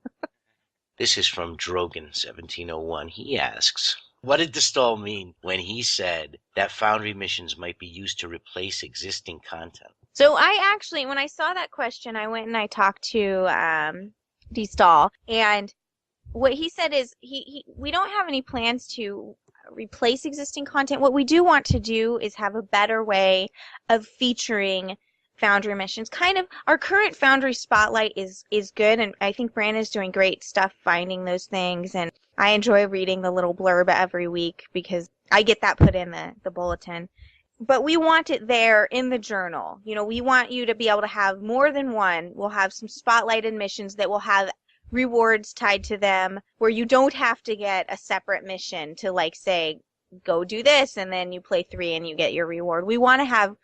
This is from Drogan1701. He asks, what did Distall mean when he said that Foundry missions might be used to replace existing content? So I actually, when I saw that question, I went and I talked to Distall, and what he said is we don't have any plans to replace existing content. What we do want to do is have a better way of featuring Foundry missions. Kind of our current Foundry Spotlight is good, and I think Brand is doing great stuff finding those things, and I enjoy reading the little blurb every week because I get that put in the bulletin. But we want it there in the journal. We want you to be able to have more than one. We'll have some spotlighted missions that will have rewards tied to them where you don't have to get a separate mission to like say, go do this, and then you play 3 and you get your reward. We want to have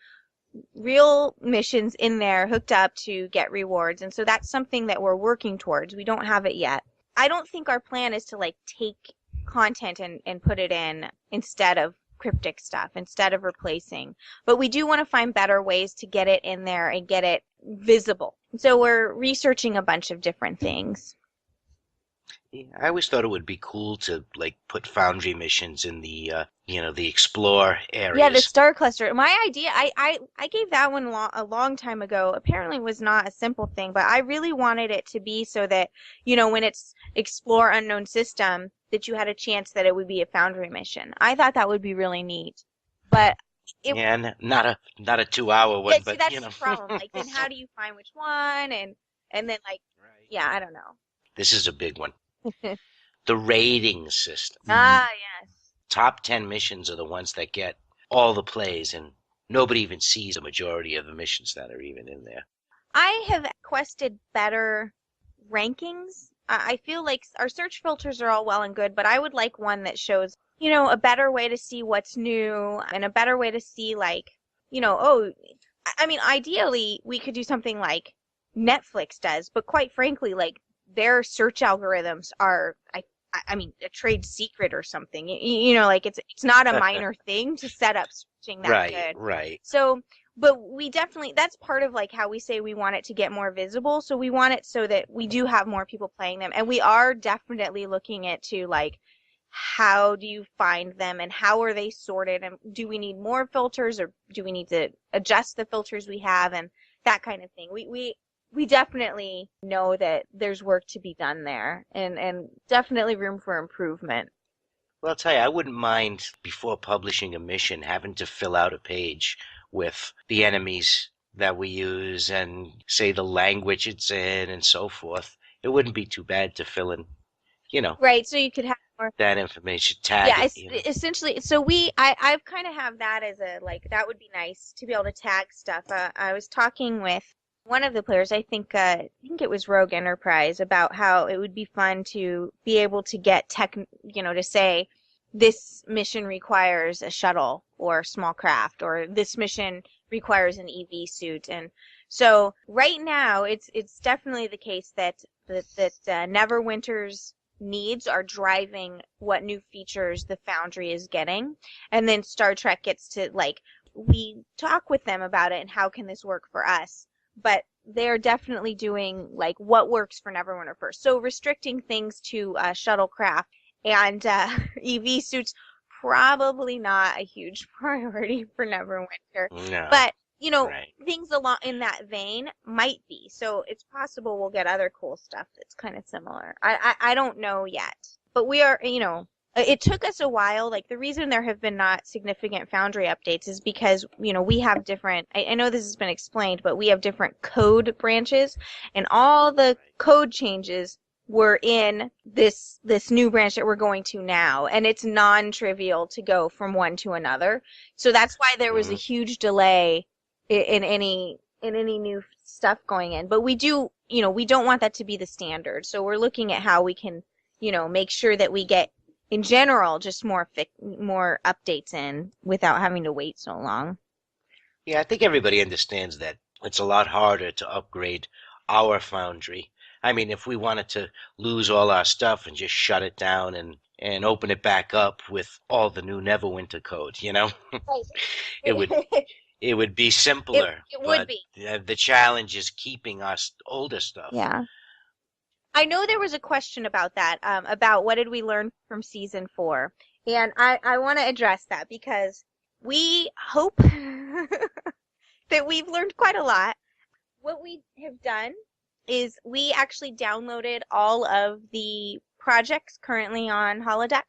real missions in there hooked up to get rewards, and so that's something that we're working towards. We don't have it yet. I don't think our plan is to like take content and put it in instead of cryptic stuff, instead of replacing, but we do want to find better ways to get it in there and get it visible. So we're researching a bunch of different things. I always thought it would be cool to like put Foundry missions in the the explore areas. Yeah, the star cluster. My idea, I gave that one a long time ago. Apparently, it was not a simple thing, but I really wanted it to be so that when it's explore unknown system, that you had a chance that it would be a Foundry mission. I thought that would be really neat, but not a 2-hour one. Yeah, but that's the problem. Like, then how do you find which one? And then like, yeah, I don't know. This is a big one. The rating system. Yes. Top 10 missions are the ones that get all the plays, and nobody even sees a majority of the missions that are even in there. I have requested better rankings. I feel like our search filters are all well and good, but I would like one that shows, a better way to see what's new and a better way to see like, ideally we could do something like Netflix does, but quite frankly, like their search algorithms are, I I mean, a trade secret or something. You know, like it's not a minor thing to set up switching that good. Right. So, but we definitely, that's part of like how we say we want it to get more visible. So we want it so that we do have more people playing them. And we are definitely looking into like, how do you find them and how are they sorted? And do we need more filters or do we need to adjust the filters we have and that kind of thing? We definitely know that there's work to be done there and definitely room for improvement. Well, I'll tell you, I wouldn't mind, before publishing a mission, having to fill out a page with the enemies that we use and say the language it's in and so forth. It wouldn't be too bad to fill in, Right, so you could have more that information, tag it. essentially. So I've kind of have that as a, like, that would be nice to be able to tag stuff. I was talking with one of the players, I think it was Rogue Enterprise, about how it would be fun to be able to get to say this mission requires a shuttle or small craft, or this mission requires an EV suit. And so right now it's definitely the case that Neverwinter's needs are driving what new features the Foundry is getting, and then Star Trek gets to, like, we talk with them about it and how can this work for us, but they're definitely doing like what works for Neverwinter first. So restricting things to shuttlecraft and EV suits, probably not a huge priority for Neverwinter. No. But Right. things along in that vein might be. So it's possible we'll get other cool stuff that's kind of similar. I don't know yet, but we are, it took us a while. Like, the reason there have been not significant Foundry updates is because, we have different, I know this has been explained, but we have different code branches, and all the code changes were in this new branch that we're going to now, and it's non-trivial to go from one to another. So that's why there was a huge delay in any new stuff going in. But we do, we don't want that to be the standard. So we're looking at how we can, make sure that we get, in general, just more updates in without having to wait so long. Yeah, I think everybody understands that it's a lot harder to upgrade our Foundry. I mean, if we wanted to lose all our stuff and just shut it down and open it back up with all the new Neverwinter code, it would be simpler. It would be. The challenge is keeping our older stuff. Yeah. I know there was a question about that, about what did we learn from Season 4. And I want to address that because we hope that we've learned quite a lot. What we have done is we actually downloaded all of the projects currently on Holodeck.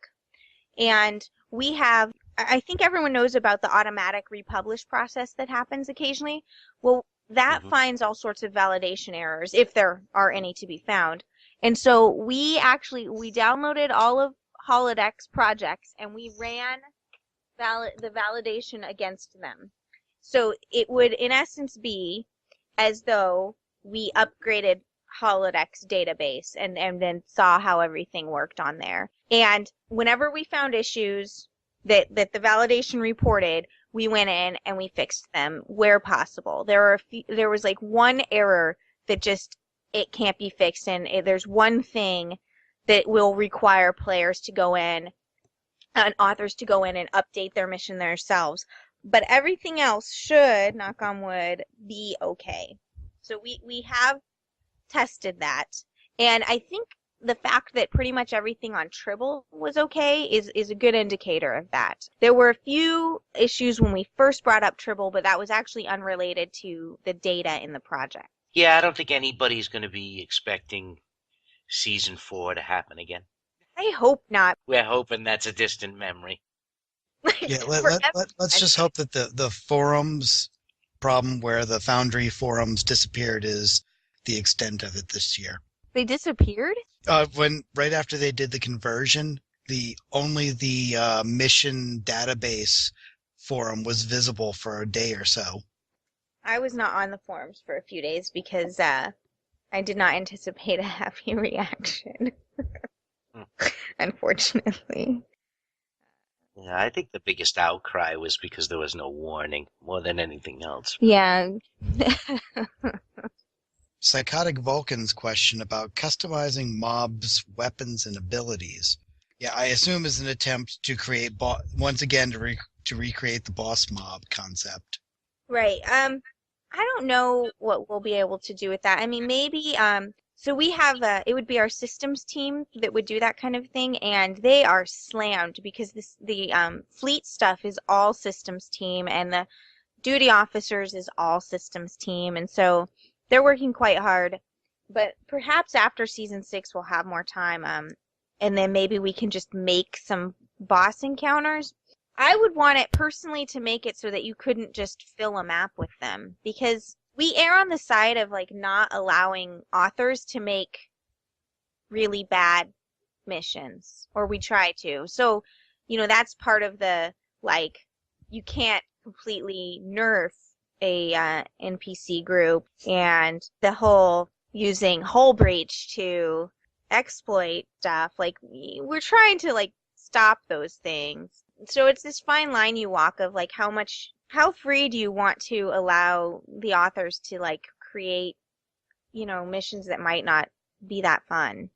And we have, I think everyone knows about the automatic republish process that happens occasionally. Well, that finds all sorts of validation errors, if there are any to be found. And so we downloaded all of Holodeck's projects and we ran the validation against them. So it would, in essence, be as though we upgraded Holodeck's database and then saw how everything worked on there. And whenever we found issues that the validation reported, we went in and we fixed them where possible. There was like one error that just, it can't be fixed, and there's one thing that will require players to go in and authors to go in and update their mission themselves. But everything else should, knock on wood, be okay. So we have tested that, and I think the fact that pretty much everything on Tribble was okay is a good indicator of that. There were a few issues when we first brought up Tribble, but that was actually unrelated to the data in the project. Yeah, I don't think anybody's going to be expecting Season 4 to happen again. I hope not. We're hoping that's a distant memory. Yeah, let's just hope that the forums problem where the Foundry forums disappeared is the extent of it this year. They disappeared? Right after they did the conversion, only the mission database forum was visible for a day or so. I was not on the forums for a few days because I did not anticipate a heavy reaction. Unfortunately. Yeah, I think the biggest outcry was because there was no warning, more than anything else. Yeah. Psychotic Vulcan's question about customizing mobs' weapons and abilities. Yeah, I assume is an attempt to create once again to recreate the boss mob concept. Right. I don't know what we'll be able to do with that. I mean, maybe so we have it would be our systems team that would do that kind of thing, and they are slammed because the fleet stuff is all systems team, and the duty officers is all systems team, and so they're working quite hard. But perhaps after season 6 we'll have more time, and then maybe we can just make some boss encounters. I would want it personally to make it so that you couldn't just fill a map with them, because we err on the side of like not allowing authors to make really bad missions, or we try to. So, that's part of the, like, you can't completely nerf a NPC group, and the whole using hull breach to exploit stuff. Like, we're trying to like stop those things. So it's this fine line you walk of like how free do you want to allow the authors to like create, missions that might not be that fun.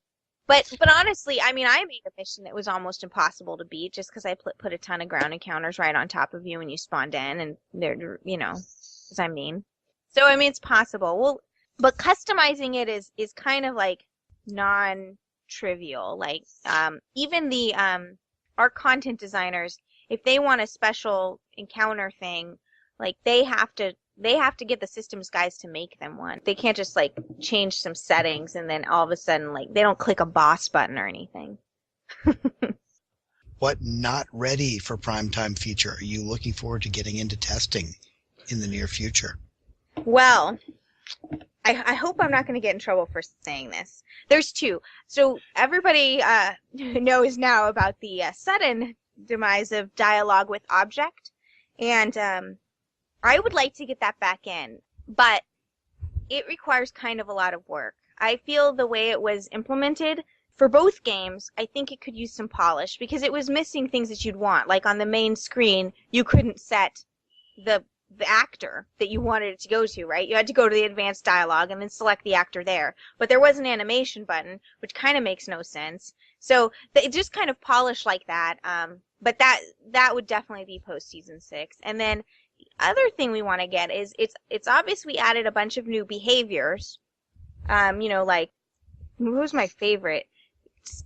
But honestly, I mean, I made a mission that was almost impossible to beat just because I put a ton of ground encounters right on top of you when you spawned in, and they're, because I'm mean. So I mean, it's possible. Well, but customizing it is kind of like non-trivial. Like even the our content designers, if they want a special encounter thing, like they have to get the systems guys to make them one. They can't just like change some settings and then all of a sudden like they don't click a boss button or anything. What not ready for primetime feature are you looking forward to getting into testing in the near future? Well, I hope I'm not going to get in trouble for saying this. There's two. So everybody knows now about the sudden demise of dialogue with object, and I would like to get that back in, but it requires kind of a lot of work. I feel the way it was implemented for both games, I think it could use some polish because it was missing things that you'd want. Like on the main screen, you couldn't set the actor that you wanted it to go to, right? You had to go to the advanced dialogue and then select the actor there. But there was an animation button, which kind of makes no sense. So it just kind of polished like that. But that would definitely be post season 6. And then the other thing we want to get is it's obvious we added a bunch of new behaviors. Like who was my favorite?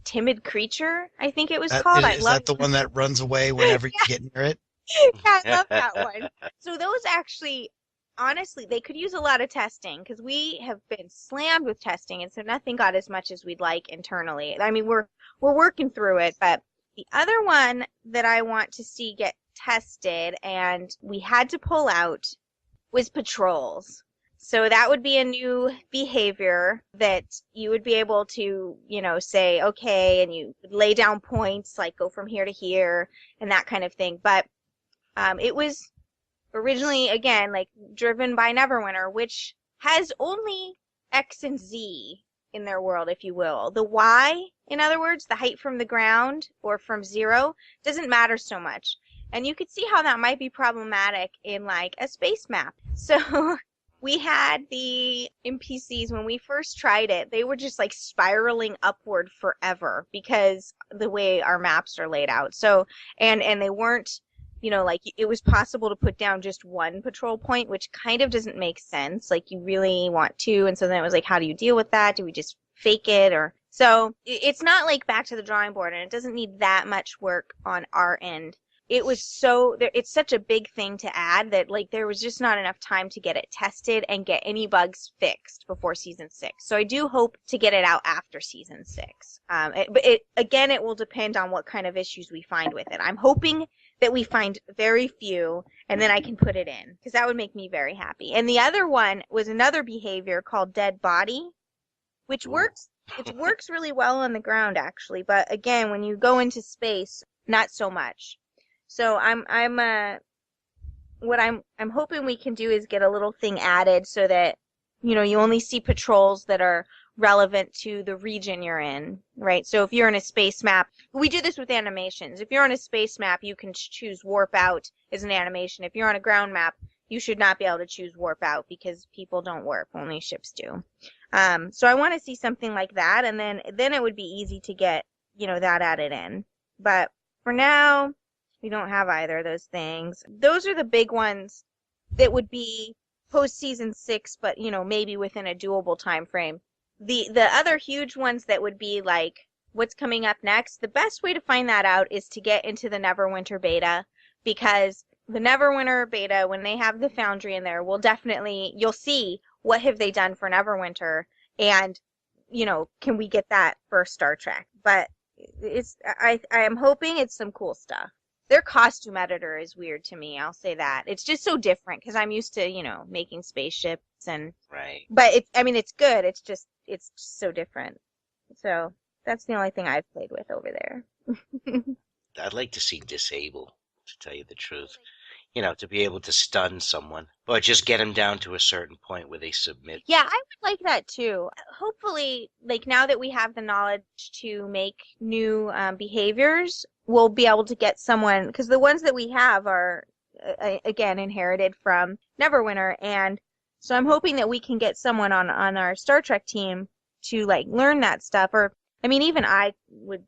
Timid creature, I think it was called. Is that the one that runs away whenever you get near it? Yeah, I love that one. So those actually, honestly, they could use a lot of testing because we have been slammed with testing, and so nothing got as much as we'd like internally. I mean, we're working through it, but the other one that I want to see get tested and we had to pull out was patrols. So that would be a new behavior that you would be able to, say, okay, and you lay down points, like go from here to here and that kind of thing. But it was originally, again, like driven by Neverwinter, which has only X and Z in their world, if you will. The Y, in other words, the height from the ground or from 0, doesn't matter so much. And you could see how that might be problematic in like a space map. So we had the NPCs, when we first tried it, they were just like spiraling upward forever because the way our maps are laid out. So, and they weren't, like it was possible to put down just one patrol point, which kind of doesn't make sense. Like you really want to. And so then it was like, how do you deal with that? Do we just fake it? Or so it's not like back to the drawing board, and it doesn't need that much work on our end. It was it's such a big thing to add that like there was just not enough time to get it tested and get any bugs fixed before season 6. So I do hope to get it out after season 6. But it will depend on what kind of issues we find with it. I'm hoping that we find very few and then I can put it in because that would make me very happy. And the other one was another behavior called dead body, which works. It works really well on the ground actually, but again, when you go into space, not so much. So what I'm hoping we can do is get a little thing added so that you only see patrols that are relevant to the region you're in, right? So if you're in a space map, we do this with animations. If you're on a space map, you can choose warp out as an animation. If you're on a ground map, you should not be able to choose warp out because people don't warp, only ships do. So I want to see something like that, and then it would be easy to get, that added in. But for now, we don't have either of those things. Those are the big ones that would be post season 6, but maybe within a doable time frame. The other huge ones that would be like what's coming up next, the best way to find that out is to get into the Neverwinter beta, because the Neverwinter beta, when they have the Foundry in there, you'll see what have they done for Neverwinter, and can we get that for Star Trek? But I am hoping it's some cool stuff. Their costume editor is weird to me, I'll say that. It's just so different because I'm used to, making spaceships and Right. But it's good. It's just so different. So that's the only thing I've played with over there. I'd like to see disable, to tell you the truth. To be able to stun someone, or just get them down to a certain point where they submit. Yeah, I would like that too. Hopefully, like now that we have the knowledge to make new behaviors, we'll be able to get someone, because the ones that we have are, again, inherited from Neverwinter, and so I'm hoping that we can get someone on our Star Trek team to like learn that stuff. Or, even I would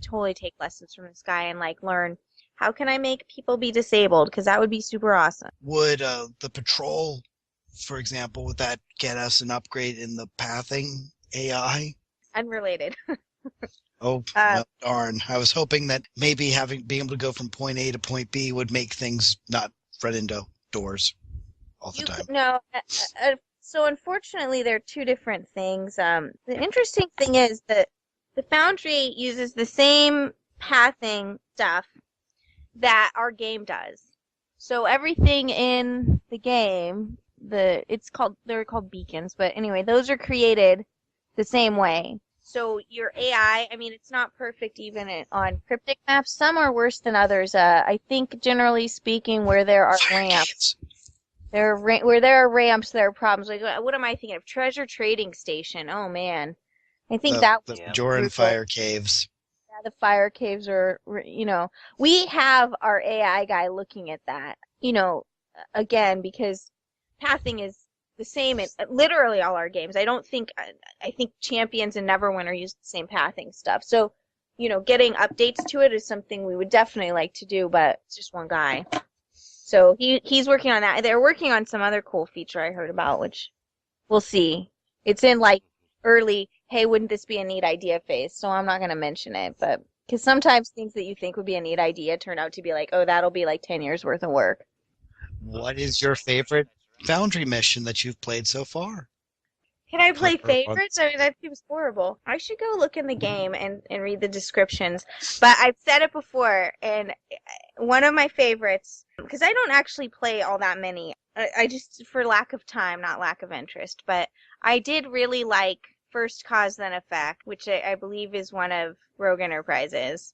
totally take lessons from this guy and like learn, how can I make people be disabled? Because that would be super awesome. Would the patrol, for example, would that get us an upgrade in the pathing AI? Unrelated. Oh, well, darn. I was hoping that maybe being able to go from point A to point B would make things not run into doors all the time. No. So unfortunately, they're two different things. The interesting thing is that the Foundry uses the same pathing stuff that our game does. So everything in the game, they're called beacons, but anyway, those are created the same way. So your AI, it's not perfect even on cryptic maps. Some are worse than others. I think generally speaking, where there are ramps, there are problems. Like, what am I thinking of? Treasure Trading Station. Oh man, I think that was the Joran Fire Caves. The fire caves are, we have our AI guy looking at that, again, because pathing is the same in literally all our games. I think Champions and Neverwinter use the same pathing stuff. So, getting updates to it is something we would definitely like to do, but it's just one guy. So he's working on that. They're working on some other cool feature I heard about, which we'll see. It's in like early, hey, wouldn't this be a neat idea phase? So I'm not going to mention it, but because sometimes things that you think would be a neat idea turn out to be like, oh, that'll be like 10 years worth of work. What is your favorite Foundry mission that you've played so far? Can I play favorites? That seems horrible. I should go look in the game and read the descriptions. But I've said it before, and one of my favorites, because I don't actually play all that many. I just, for lack of time, not lack of interest, but I did really like First Cause Then Effect, which I believe is one of Rogue Enterprises.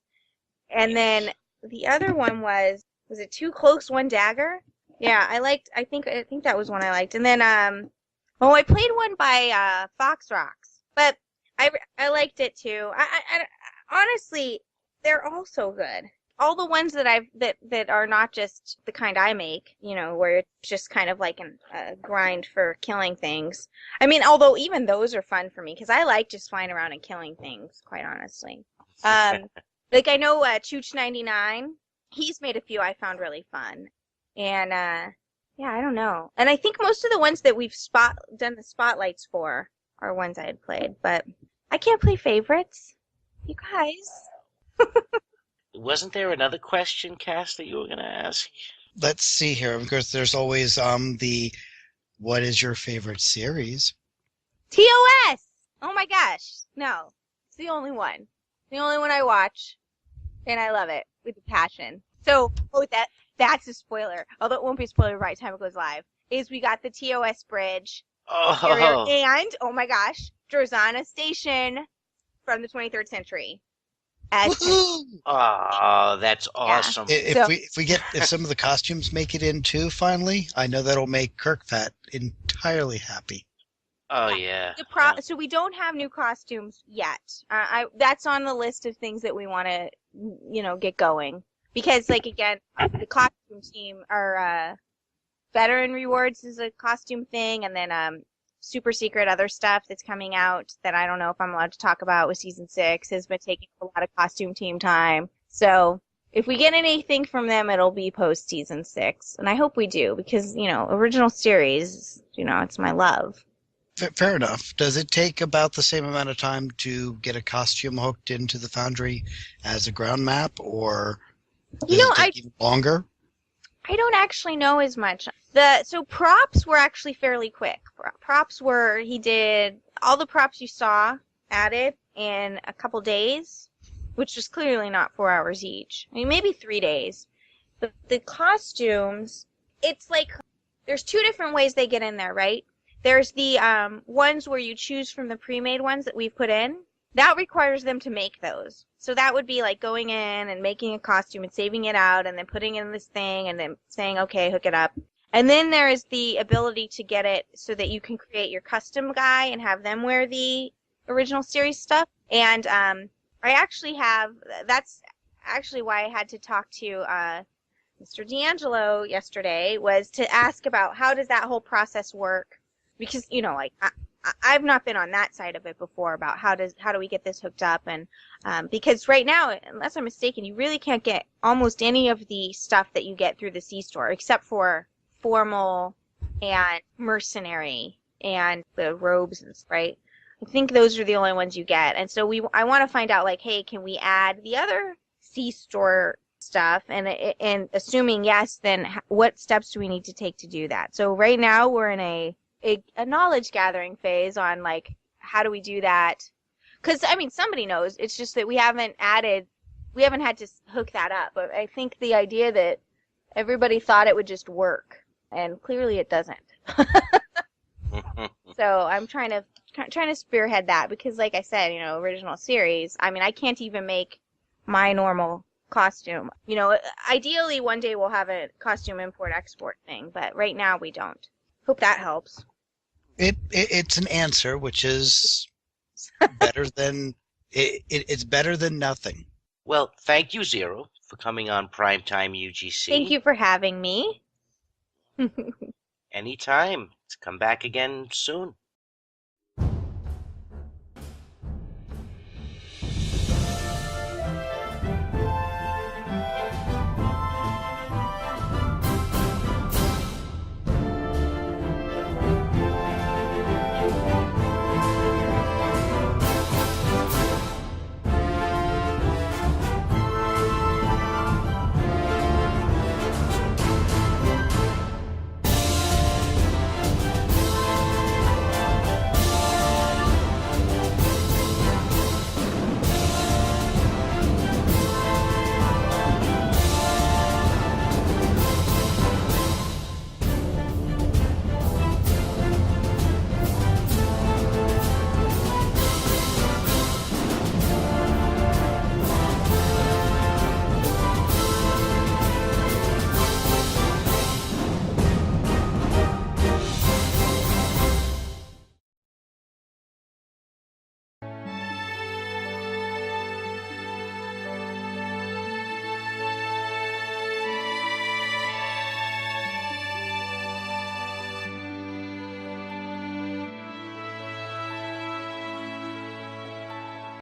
And then the other one was it Two Cloaks, One Dagger? Yeah, I think that was one I liked. And then, I played one by Fox Rocks, but I liked it too. I honestly, they're all so good. All the ones that are not just the kind I make, where it's just kind of like a grind for killing things. Although even those are fun for me because I like just flying around and killing things, quite honestly. Like I know Chooch99, he's made a few I found really fun, and yeah, I don't know. And I think most of the ones that we've done the spotlights for are ones I had played, but I can't play favorites. You guys. Wasn't there another question, Cass, that you were going to ask? Let's see here. Of course, there's always what is your favorite series? TOS! Oh my gosh. No. It's the only one. The only one I watch. And I love it with a passion. So, that's a spoiler. Although it won't be a spoiler by the time it goes live. Is we got the TOS bridge. Oh. And, oh my gosh, Drozana Station from the 23rd century. Oh, that's awesome. If some of the costumes make it in too, finally, I know that'll make Kirkpat entirely happy. Oh yeah. So we don't have new costumes yet. That's on the list of things that we want to, get going. Because, like, again, the costume team are Veteran Rewards is a costume thing, and then super secret other stuff that's coming out that I don't know if I'm allowed to talk about with season 6 has been taking a lot of costume team time. So if we get anything from them, it'll be post season 6, and I hope we do because original series, it's my love. Fair enough. Does it take about the same amount of time to get a costume hooked into the Foundry as a ground map, or does it take even longer? I don't actually know as much. So props were actually fairly quick. Props were, he did all the props you saw added in a couple days, which was clearly not 4 hours each. I mean, maybe 3 days. But the costumes, it's like, there's 2 different ways they get in there, right? There's the ones where you choose from the pre-made ones that we've put in. That requires them to make those. So that would be like going in and making a costume and saving it out and then putting in this thing and then saying, okay, hook it up. And then there is the ability to get it so that you can create your custom guy and have them wear the original series stuff. And I actually have, that's actually why I had to talk to Mr. D'Angelo yesterday, was to ask about how does that whole process work. Because, I've not been on that side of it before about how do we get this hooked up, and because right now, unless I'm mistaken, you really can't get almost any of the stuff that you get through the C-store except for formal and mercenary and the robes, right? I think those are the only ones you get, and so I want to find out, like, hey, can we add the other C-store stuff, and assuming yes, then what steps do we need to take to do that? So right now we're in a knowledge gathering phase on, like, how do we do that? Because, I mean, somebody knows. It's just that we haven't had to hook that up. But I think the idea that everybody thought it would just work, and clearly it doesn't. So I'm trying to spearhead that because, like I said, original series. I mean, I can't even make my normal costume. Ideally one day we'll have a costume import-export thing, but right now we don't. Hope that helps. It's an answer, which is better than it's better than nothing. Well, thank you, Zero, for coming on Primetime UGC. Thank you for having me. Anytime. Come back again soon.